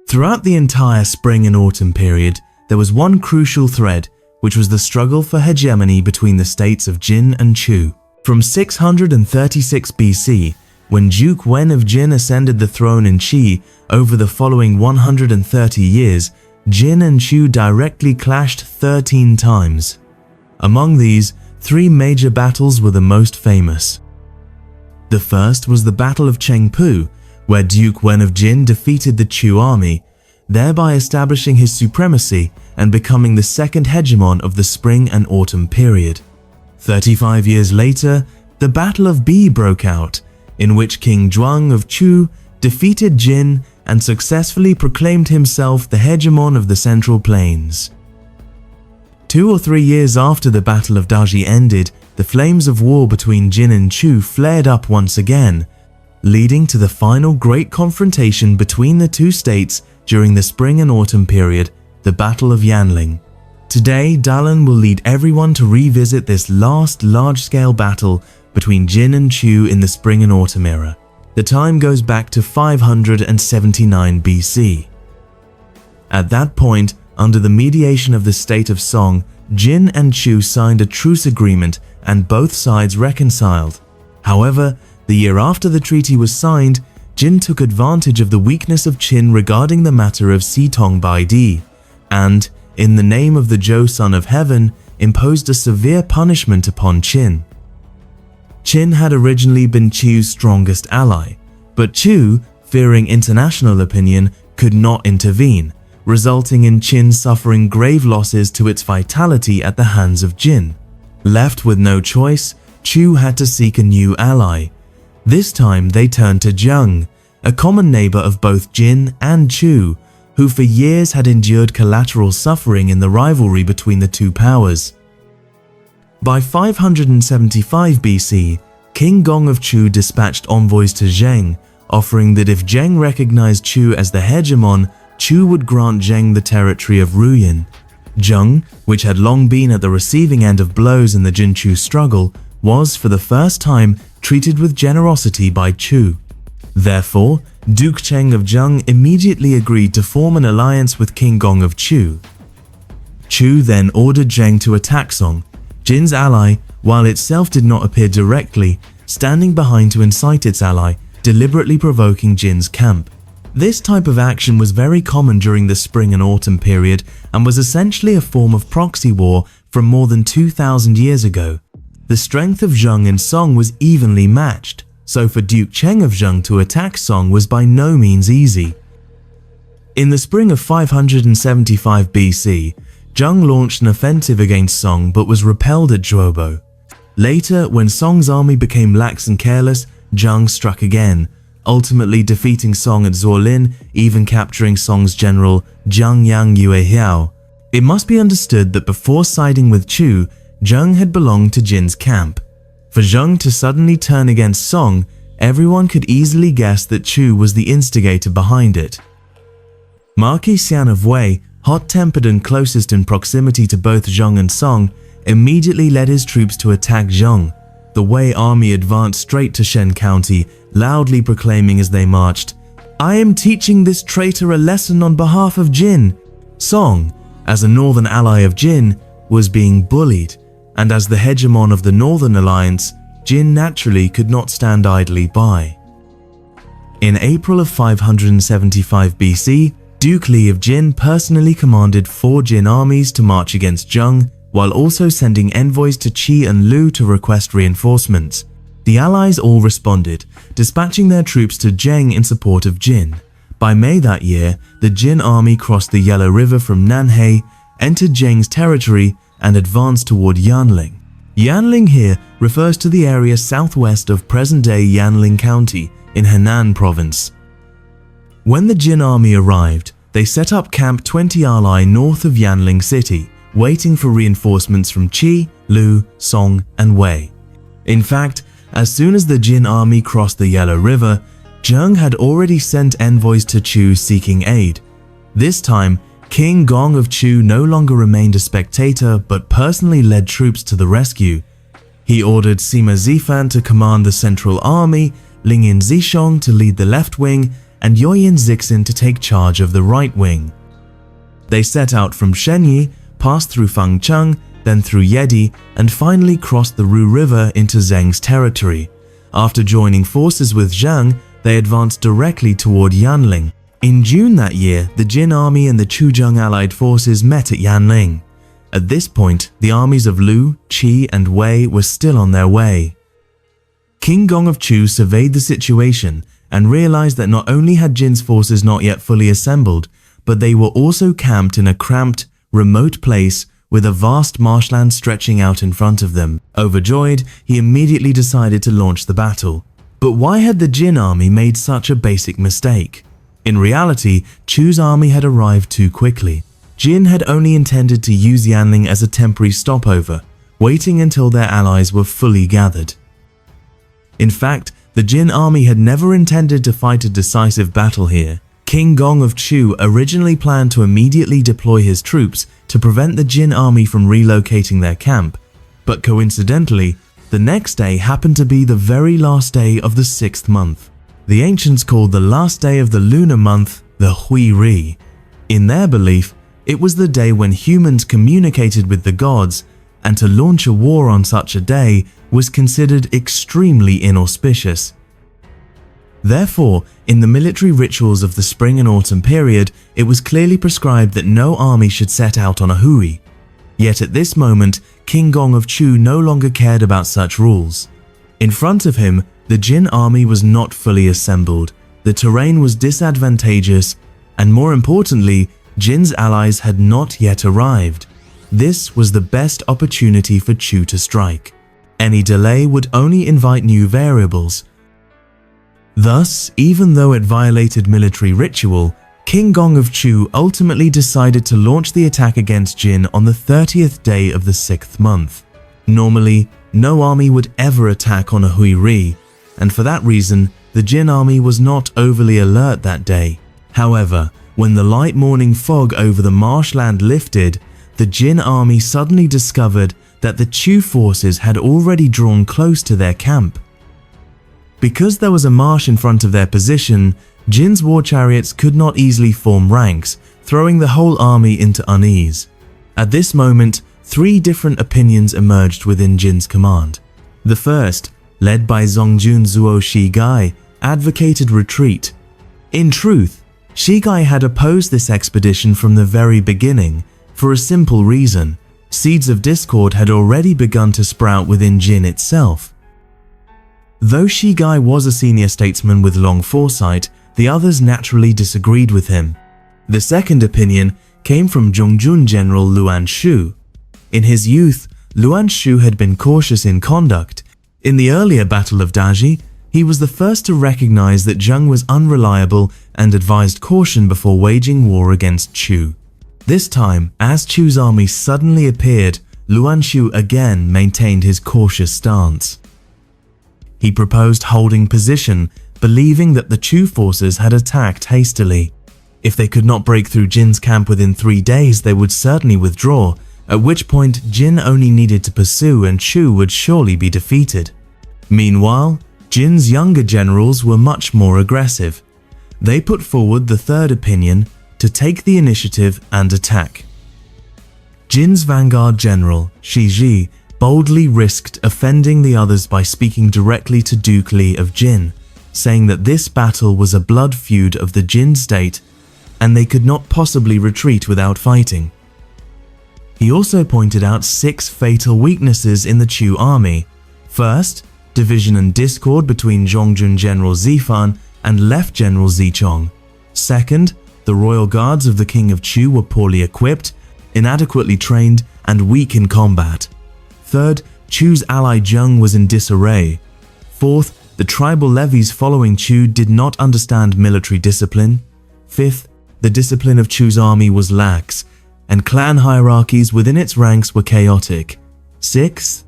Throughout the entire spring and autumn period, there was one crucial thread, which was the struggle for hegemony between the states of Jin and Chu. From 636 BC, when Duke Wen of Jin ascended the throne in Qi, over the following 130 years, Jin and Chu directly clashed 13 times. Among these, 3 major battles were the most famous. The first was the Battle of Chengpu, where Duke Wen of Jin defeated the Chu army, thereby establishing his supremacy and becoming the second hegemon of the spring and autumn period. 35 years later, the Battle of Bi broke out, in which King Zhuang of Chu defeated Jin and successfully proclaimed himself the hegemon of the Central Plains. 2 or 3 years after the Battle of Daji ended, the flames of war between Jin and Chu flared up once again, leading to the final great confrontation between the two states during the spring and autumn period, the Battle of Yanling. Today, Dalan will lead everyone to revisit this last large-scale battle between Jin and Chu in the spring and autumn era. The time goes back to 579 BC. At that point, under the mediation of the state of Song, Jin and Chu signed a truce agreement and both sides reconciled. However, the year after the treaty was signed, Jin took advantage of the weakness of Qin regarding the matter of Sitong Baidi, and, in the name of the Zhou Son of Heaven, imposed a severe punishment upon Qin. Qin had originally been Chu's strongest ally, but Chu, fearing international opinion, could not intervene, resulting in Qin suffering grave losses to its vitality at the hands of Jin. Left with no choice, Chu had to seek a new ally. This time they turned to Zheng, a common neighbor of both Jin and Chu, who for years had endured collateral suffering in the rivalry between the two powers. By 575 BC, King Gong of Chu dispatched envoys to Zheng, offering that if Zheng recognized Chu as the hegemon, Chu would grant Zheng the territory of Ruyin. Zheng, which had long been at the receiving end of blows in the Jin-Chu struggle, was for the first time treated with generosity by Chu. Therefore, Duke Cheng of Zheng immediately agreed to form an alliance with King Gong of Chu. Chu then ordered Zheng to attack Song, Jin's ally, while itself did not appear directly, standing behind to incite its ally, deliberately provoking Jin's camp. This type of action was very common during the spring and autumn period and was essentially a form of proxy war from more than 2,000 years ago. The strength of Zheng and Song was evenly matched, so for Duke Cheng of Zheng to attack Song was by no means easy. In the spring of 575 BC, Zheng launched an offensive against Song but was repelled at Zhuobo. Later, when Song's army became lax and careless, Zheng struck again, ultimately defeating Song at Zuolin, even capturing Song's general Zhang Yang Yuehiao. It must be understood that before siding with Chu, Zheng had belonged to Jin's camp. For Zheng to suddenly turn against Song, everyone could easily guess that Chu was the instigator behind it. Marquis Xian of Wei, hot-tempered and closest in proximity to both Zheng and Song, immediately led his troops to attack Zheng. The Wei army advanced straight to Shen County, loudly proclaiming as they marched, "I am teaching this traitor a lesson on behalf of Jin." Song, as a northern ally of Jin, was being bullied, and as the hegemon of the Northern Alliance, Jin naturally could not stand idly by. In April of 575 BC, Duke Li of Jin personally commanded 4 Jin armies to march against Zheng, while also sending envoys to Qi and Lu to request reinforcements. The allies all responded, dispatching their troops to Zheng in support of Jin. By May that year, the Jin army crossed the Yellow River from Nanhei, entered Zheng's territory, and advanced toward Yanling. Yanling here refers to the area southwest of present-day Yanling County in Henan Province. When the Jin army arrived, they set up Camp 20 Ali north of Yanling City, waiting for reinforcements from Qi, Lu, Song, and Wei. In fact, as soon as the Jin army crossed the Yellow River, Zheng had already sent envoys to Chu seeking aid. This time, King Gong of Chu no longer remained a spectator but personally led troops to the rescue. He ordered Sima Zifan to command the central army, Lingyan Zishong to lead the left wing, and Yoyin Zixin to take charge of the right wing. They set out from Shenyi, passed through Fangcheng, then through Yedi, and finally crossed the Ru River into Zheng's territory. After joining forces with Zhang, they advanced directly toward Yanling. In June that year, the Jin army and the Chuzheng allied forces met at Yanling. At this point, the armies of Lu, Qi, and Wei were still on their way. King Gong of Chu surveyed the situation and realized that not only had Jin's forces not yet fully assembled, but they were also camped in a cramped, remote place with a vast marshland stretching out in front of them. Overjoyed, he immediately decided to launch the battle. But why had the Jin army made such a basic mistake? In reality, Chu's army had arrived too quickly. Jin had only intended to use Yanling as a temporary stopover, waiting until their allies were fully gathered. In fact, the Jin army had never intended to fight a decisive battle here. King Gong of Chu originally planned to immediately deploy his troops to prevent the Jin army from relocating their camp, but coincidentally, the next day happened to be the very last day of the 6th month. The ancients called the last day of the lunar month the Hui Ri. In their belief, it was the day when humans communicated with the gods, and to launch a war on such a day was considered extremely inauspicious. Therefore, in the military rituals of the spring and autumn period, it was clearly prescribed that no army should set out on a hui. Yet at this moment, King Gong of Chu no longer cared about such rules. In front of him, the Jin army was not fully assembled, the terrain was disadvantageous, and more importantly, Jin's allies had not yet arrived. This was the best opportunity for Chu to strike. Any delay would only invite new variables. Thus, even though it violated military ritual, King Gong of Chu ultimately decided to launch the attack against Jin on the 30th day of the 6th month. Normally, no army would ever attack on a Hui Ri, and for that reason, the Jin army was not overly alert that day. However, when the light morning fog over the marshland lifted, the Jin army suddenly discovered that the Chu forces had already drawn close to their camp. Because there was a marsh in front of their position, Jin's war chariots could not easily form ranks, throwing the whole army into unease. At this moment, 3 different opinions emerged within Jin's command. The first, led by Zongjun Zuo Shigai, advocated retreat. In truth, Shigai had opposed this expedition from the very beginning, for a simple reason: seeds of discord had already begun to sprout within Jin itself. Though Shigai was a senior statesman with long foresight, the others naturally disagreed with him. The second opinion came from Zhongjun General Luan Shu. In his youth, Luan Shu had been cautious in conduct. In the earlier Battle of Daji, he was the first to recognize that Zheng was unreliable and advised caution before waging war against Chu. This time, as Chu's army suddenly appeared, Luan Shu again maintained his cautious stance. He proposed holding position, believing that the Chu forces had attacked hastily. If they could not break through Jin's camp within 3 days, they would certainly withdraw, at which point Jin only needed to pursue and Chu would surely be defeated. Meanwhile, Jin's younger generals were much more aggressive. They put forward the third opinion, to take the initiative and attack. Jin's vanguard general, Shi Ji, boldly risked offending the others by speaking directly to Duke Li of Jin, saying that this battle was a blood feud of the Jin state and they could not possibly retreat without fighting. He also pointed out 6 fatal weaknesses in the Chu army. First, division and discord between Zhongjun General Zifan and Left General Zichong. Second, the royal guards of the King of Chu were poorly equipped, inadequately trained, and weak in combat. Third, Chu's ally Zheng was in disarray. Fourth, the tribal levies following Chu did not understand military discipline. Fifth, the discipline of Chu's army was lax, and clan hierarchies within its ranks were chaotic. Sixth,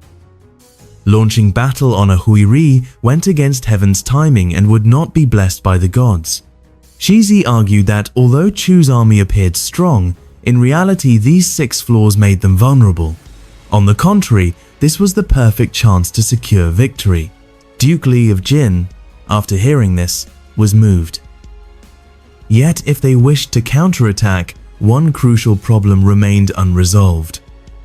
launching battle on a Hui Ri went against heaven's timing and would not be blessed by the gods. Shizi argued that although Chu's army appeared strong, in reality these 6 flaws made them vulnerable. On the contrary, this was the perfect chance to secure victory. Duke Li of Jin, after hearing this, was moved. Yet if they wished to counterattack, one crucial problem remained unresolved.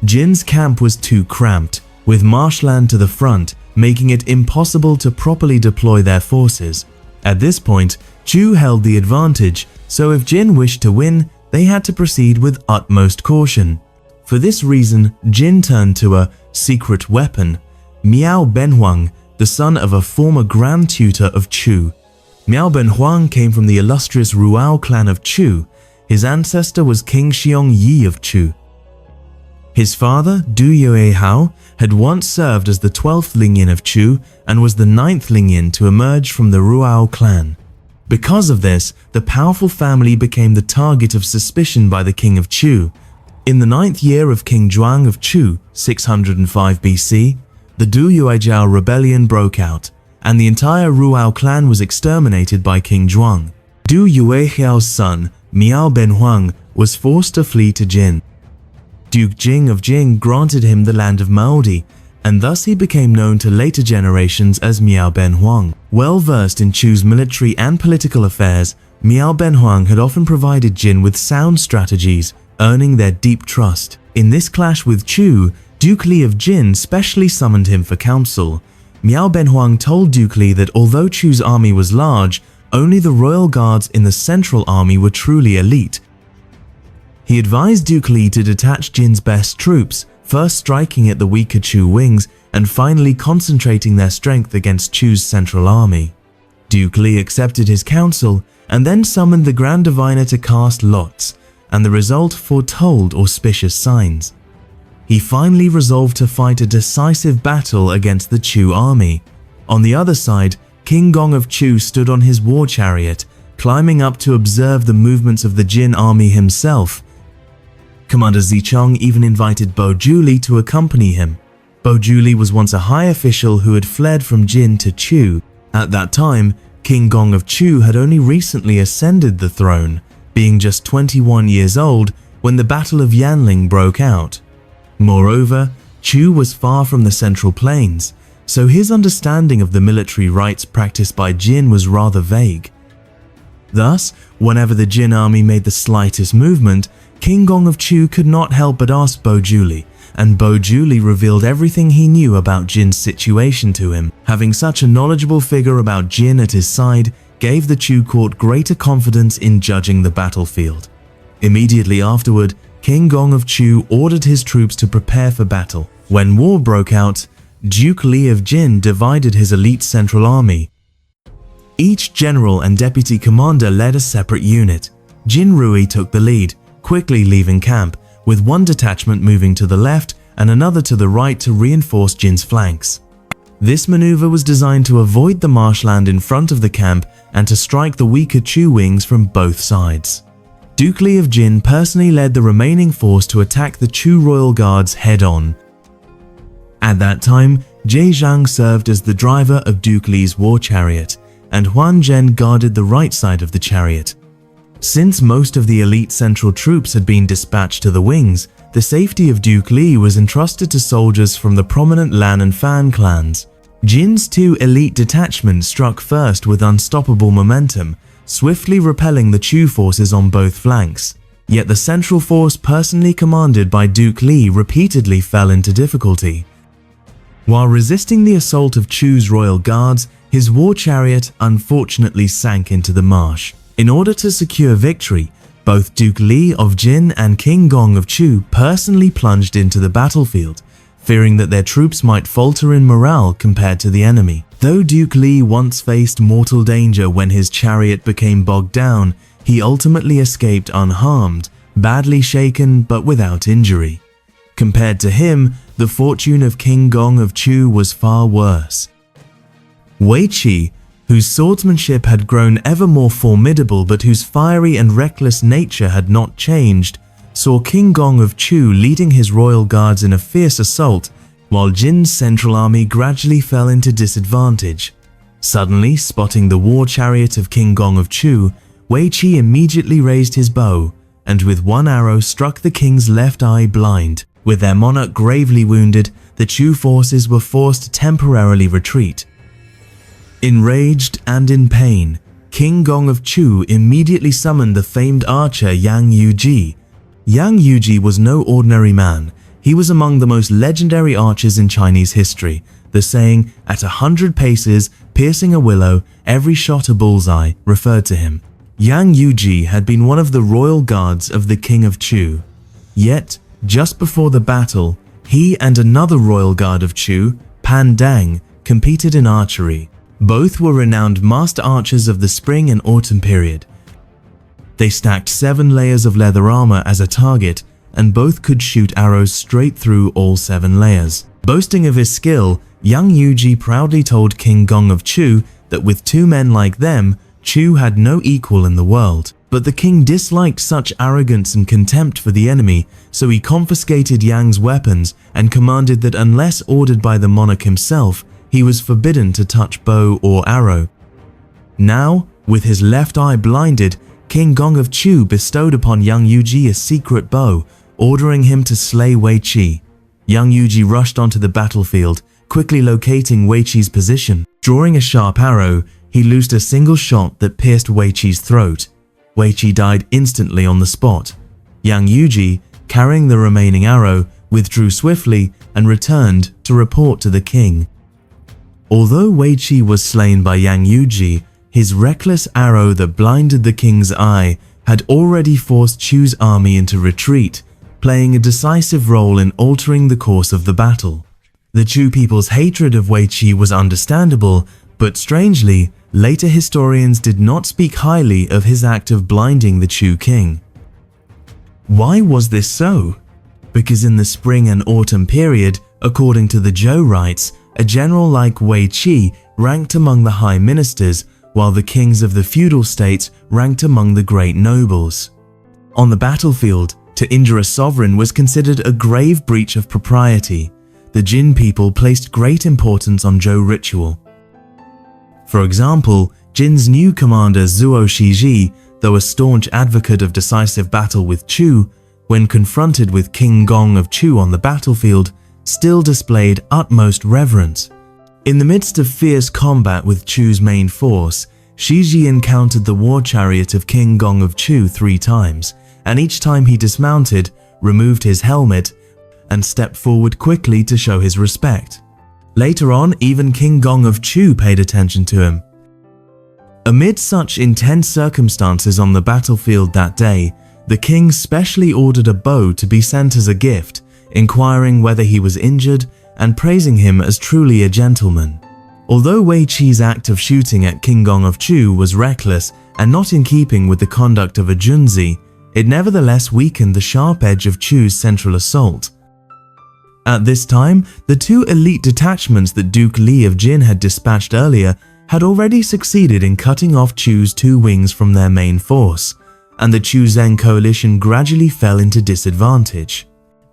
Jin's camp was too cramped, with marshland to the front, making it impossible to properly deploy their forces. At this point, Chu held the advantage, so if Jin wished to win, they had to proceed with utmost caution. For this reason, Jin turned to a secret weapon, Miao Benhuang, the son of a former grand tutor of Chu. Miao Benhuang came from the illustrious Ruao clan of Chu. His ancestor was King Xiong Yi of Chu. His father, Du Yuehao, had once served as the 12th Lingyan of Chu and was the 9th Lingyan to emerge from the Ruao clan. Because of this, the powerful family became the target of suspicion by the king of Chu. In the 9th year of King Zhuang of Chu, 605 BC, the Du Yuejiao rebellion broke out, and the entire Ruao clan was exterminated by King Zhuang. Du Yuejiao's son, Miao Benhuang, was forced to flee to Jin. Duke Jing of Jing granted him the land of Maodi, and thus he became known to later generations as Miao Benhuang. Well versed in Chu's military and political affairs, Miao Benhuang had often provided Jin with sound strategies, earning their deep trust. In this clash with Chu, Duke Li of Jin specially summoned him for counsel. Miao Benhuang told Duke Li that although Chu's army was large, only the royal guards in the central army were truly elite. He advised Duke Li to detach Jin's best troops, first striking at the weaker Chu wings and finally concentrating their strength against Chu's central army. Duke Li accepted his counsel and then summoned the Grand Diviner to cast lots, and the result foretold auspicious signs. He finally resolved to fight a decisive battle against the Chu army. On the other side, King Gong of Chu stood on his war chariot, climbing up to observe the movements of the Jin army himself. Commander Zichong even invited Bo Juli to accompany him. Bo Juli was once a high official who had fled from Jin to Chu. At that time, King Gong of Chu had only recently ascended the throne, being just 21 years old when the Battle of Yanling broke out. Moreover, Chu was far from the Central Plains, so his understanding of the military rites practiced by Jin was rather vague. Thus, whenever the Jin army made the slightest movement, King Gong of Chu could not help but ask Bo Juli, and Bo Juli revealed everything he knew about Jin's situation to him. Having such a knowledgeable figure about Jin at his side gave the Chu court greater confidence in judging the battlefield. Immediately afterward, King Gong of Chu ordered his troops to prepare for battle. When war broke out, Duke Li of Jin divided his elite central army. Each general and deputy commander led a separate unit. Jin Rui took the lead, quickly leaving camp, with one detachment moving to the left and another to the right to reinforce Jin's flanks. This maneuver was designed to avoid the marshland in front of the camp and to strike the weaker Chu wings from both sides. Duke Li of Jin personally led the remaining force to attack the Chu royal guards head-on. At that time, Jie Zhang served as the driver of Duke Li's war chariot, and Huan Zhen guarded the right side of the chariot. Since most of the elite central troops had been dispatched to the wings, the safety of Duke Li was entrusted to soldiers from the prominent Lan and Fan clans. Jin's two elite detachments struck first with unstoppable momentum, swiftly repelling the Chu forces on both flanks. Yet the central force personally commanded by Duke Li repeatedly fell into difficulty. While resisting the assault of Chu's royal guards, his war chariot unfortunately sank into the marsh. In order to secure victory, both Duke Li of Jin and King Gong of Chu personally plunged into the battlefield, fearing that their troops might falter in morale compared to the enemy. Though Duke Li once faced mortal danger when his chariot became bogged down, he ultimately escaped unharmed, badly shaken but without injury. Compared to him, the fortune of King Gong of Chu was far worse. Wei Qi, whose swordsmanship had grown ever more formidable but whose fiery and reckless nature had not changed, saw King Gong of Chu leading his royal guards in a fierce assault, while Jin's central army gradually fell into disadvantage. Suddenly, spotting the war chariot of King Gong of Chu, Wei Qi immediately raised his bow, and with one arrow struck the king's left eye blind. With their monarch gravely wounded, the Chu forces were forced to temporarily retreat. Enraged and in pain, King Gong of Chu immediately summoned the famed archer Yang Yuji. Yang Yuji was no ordinary man. He was among the most legendary archers in Chinese history. The saying, "At 100 paces, piercing a willow, every shot a bullseye," referred to him. Yang Yuji had been one of the royal guards of the King of Chu. Yet, just before the battle, he and another royal guard of Chu, Pan Dang, competed in archery. Both were renowned master archers of the spring and autumn period. They stacked 7 layers of leather armor as a target, and both could shoot arrows straight through all 7 layers. Boasting of his skill, Yang Yuji proudly told King Gong of Chu that with 2 men like them, Chu had no equal in the world. But the king disliked such arrogance and contempt for the enemy, so he confiscated Yang's weapons and commanded that unless ordered by the monarch himself, he was forbidden to touch bow or arrow. Now, with his left eye blinded, King Gong of Chu bestowed upon Yang Yuji a secret bow, ordering him to slay Wei Qi. Yang Yuji rushed onto the battlefield, quickly locating Wei Qi's position. Drawing a sharp arrow, he loosed a single shot that pierced Wei Qi's throat. Wei Qi died instantly on the spot. Yang Yuji, carrying the remaining arrow, withdrew swiftly and returned to report to the king. Although Wei Qi was slain by Yang Yuji, his reckless arrow that blinded the king's eye had already forced Chu's army into retreat, playing a decisive role in altering the course of the battle. The Chu people's hatred of Wei Qi was understandable, but strangely, later historians did not speak highly of his act of blinding the Chu king. Why was this so? Because in the spring and autumn period, according to the Zhou writes, a general like Wei Qi ranked among the high ministers, while the kings of the feudal states ranked among the great nobles. On the battlefield, to injure a sovereign was considered a grave breach of propriety. The Jin people placed great importance on Zhou ritual. For example, Jin's new commander Zuo Shiji, though a staunch advocate of decisive battle with Chu, when confronted with King Gong of Chu on the battlefield, still displayed utmost reverence. In the midst of fierce combat with Chu's main force, Shiji encountered the war chariot of King Gong of Chu 3 times, and each time he dismounted, removed his helmet, and stepped forward quickly to show his respect. Later on, even King Gong of Chu paid attention to him. Amid such intense circumstances on the battlefield that day, the king specially ordered a bow to be sent as a gift, inquiring whether he was injured and praising him as truly a gentleman. Although Wei Qi's act of shooting at King Gong of Chu was reckless and not in keeping with the conduct of a Junzi, it nevertheless weakened the sharp edge of Chu's central assault. At this time, the 2 elite detachments that Duke Li of Jin had dispatched earlier had already succeeded in cutting off Chu's 2 wings from their main force, and the Chu-Zeng coalition gradually fell into disadvantage.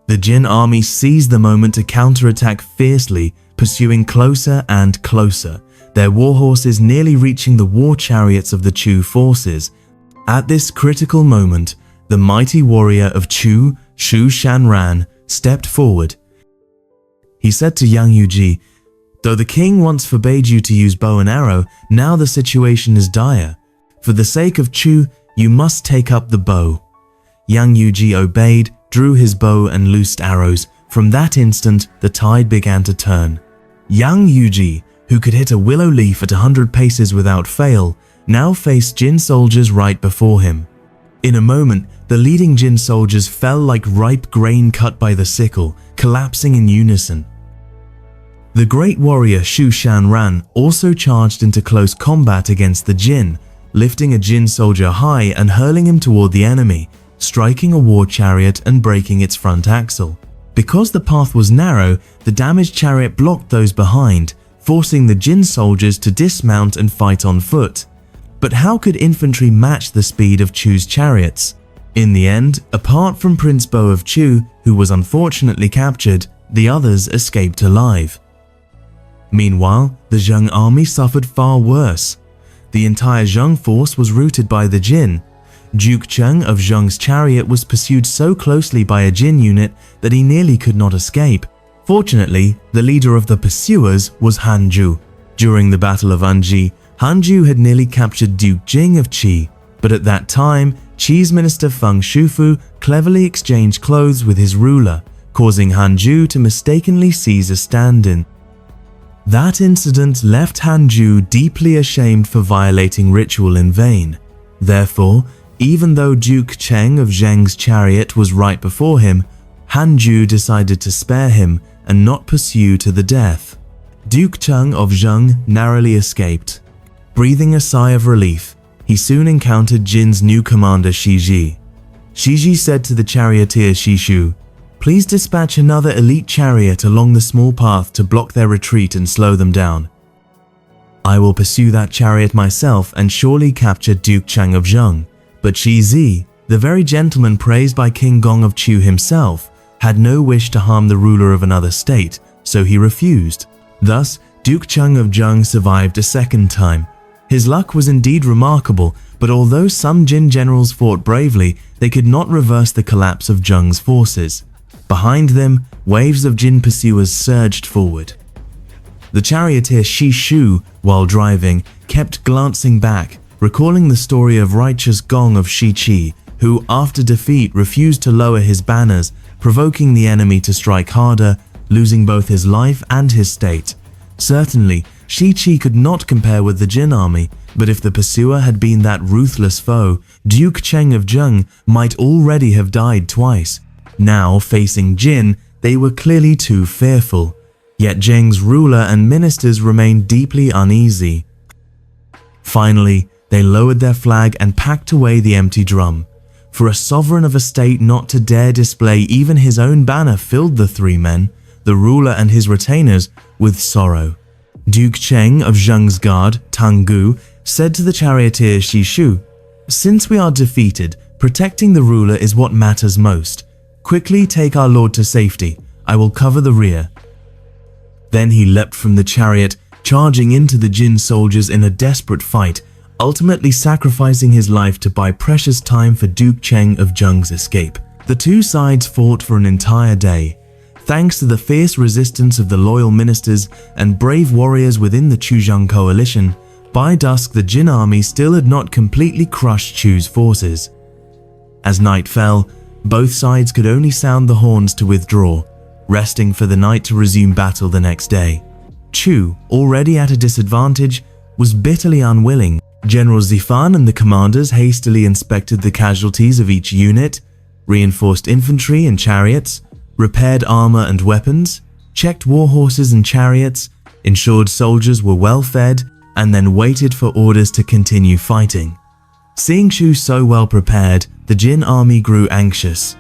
The Jin army seized the moment to counterattack fiercely, pursuing closer and closer, their warhorses nearly reaching the war chariots of the Chu forces. At this critical moment, the mighty warrior of Chu, Shu Shanran, stepped forward. He said to Yang Yuji, "Though the king once forbade you to use bow and arrow, now the situation is dire. For the sake of Chu, you must take up the bow." Yang Yuji obeyed, drew his bow and loosed arrows. From that instant, the tide began to turn. Yang Yuji, who could hit a willow leaf at 100 paces without fail, now faced Jin soldiers right before him. In a moment, the leading Jin soldiers fell like ripe grain cut by the sickle, collapsing in unison. The great warrior Shu Shanran also charged into close combat against the Jin, lifting a Jin soldier high and hurling him toward the enemy, striking a war chariot and breaking its front axle. Because the path was narrow, the damaged chariot blocked those behind, forcing the Jin soldiers to dismount and fight on foot. But how could infantry match the speed of Chu's chariots? In the end, apart from Prince Bo of Chu, who was unfortunately captured, the others escaped alive. Meanwhile, the Zheng army suffered far worse. The entire Zheng force was routed by the Jin. Duke Cheng of Zheng's chariot was pursued so closely by a Jin unit that he nearly could not escape. Fortunately, the leader of the pursuers was Han Zhu. During the Battle of Anji, Hanju had nearly captured Duke Jing of Qi, but at that time, Qi's minister Feng Shufu cleverly exchanged clothes with his ruler, causing Hanju to mistakenly seize a stand-in. That incident left Hanju deeply ashamed for violating ritual in vain. Therefore, even though Duke Cheng of Zheng's chariot was right before him, Hanju decided to spare him and not pursue to the death. Duke Cheng of Zheng narrowly escaped. Breathing a sigh of relief, he soon encountered Jin's new commander Shiji. Shiji said to the charioteer Shishu, "Please dispatch another elite chariot along the small path to block their retreat and slow them down. I will pursue that chariot myself and surely capture Duke Cheng of Zheng." But Shi Zi, the very gentleman praised by King Gong of Chu himself, had no wish to harm the ruler of another state, so he refused. Thus, Duke Cheng of Zheng survived a second time. His luck was indeed remarkable, but although some Jin generals fought bravely, they could not reverse the collapse of Zheng's forces. Behind them, waves of Jin pursuers surged forward. The charioteer Shi Shu, while driving, kept glancing back, recalling the story of righteous Gong of Shi Qi, who after defeat refused to lower his banners, provoking the enemy to strike harder, losing both his life and his state. Certainly, Shi Qi could not compare with the Jin army, but if the pursuer had been that ruthless foe, Duke Cheng of Zheng might already have died twice. Now, facing Jin, they were clearly too fearful. Yet Zheng's ruler and ministers remained deeply uneasy. Finally, they lowered their flag and packed away the empty drum. For a sovereign of a state not to dare display even his own banner filled the three men, the ruler and his retainers, with sorrow. Duke Cheng of Zheng's guard, Tang Gu, said to the charioteer Shi Shu, "Since we are defeated, protecting the ruler is what matters most. Quickly take our lord to safety. I will cover the rear." Then he leapt from the chariot, charging into the Jin soldiers in a desperate fight, ultimately sacrificing his life to buy precious time for Duke Cheng of Zheng's escape. The two sides fought for an entire day. Thanks to the fierce resistance of the loyal ministers and brave warriors within the Chuzheng coalition, by dusk the Jin army still had not completely crushed Chu's forces. As night fell, both sides could only sound the horns to withdraw, resting for the night to resume battle the next day. Chu, already at a disadvantage, was bitterly unwilling. General Zifan and the commanders hastily inspected the casualties of each unit, reinforced infantry and chariots, repaired armor and weapons, checked war horses and chariots, ensured soldiers were well fed, and then waited for orders to continue fighting. Seeing Chu so well prepared, the Jin army grew anxious.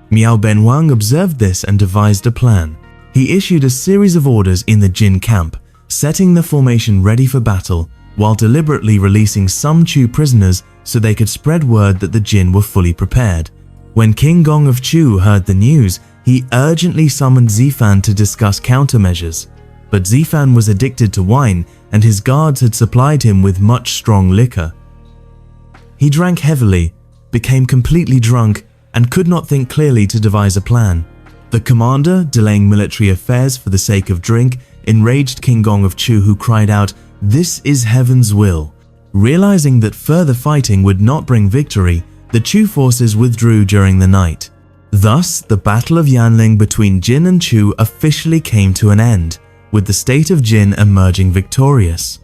Miao Benwang observed this and devised a plan. He issued a series of orders in the Jin camp, setting the formation ready for battle, while deliberately releasing some Chu prisoners so they could spread word that the Jin were fully prepared. When King Gong of Chu heard the news, he urgently summoned Zifan to discuss countermeasures. But Zifan was addicted to wine, and his guards had supplied him with much strong liquor. He drank heavily, became completely drunk, and could not think clearly to devise a plan. The commander, delaying military affairs for the sake of drink, enraged King Gong of Chu, who cried out, "This is heaven's will." Realizing that further fighting would not bring victory, the Chu forces withdrew during the night. Thus, the Battle of Yanling between Jin and Chu officially came to an end, with the state of Jin emerging victorious.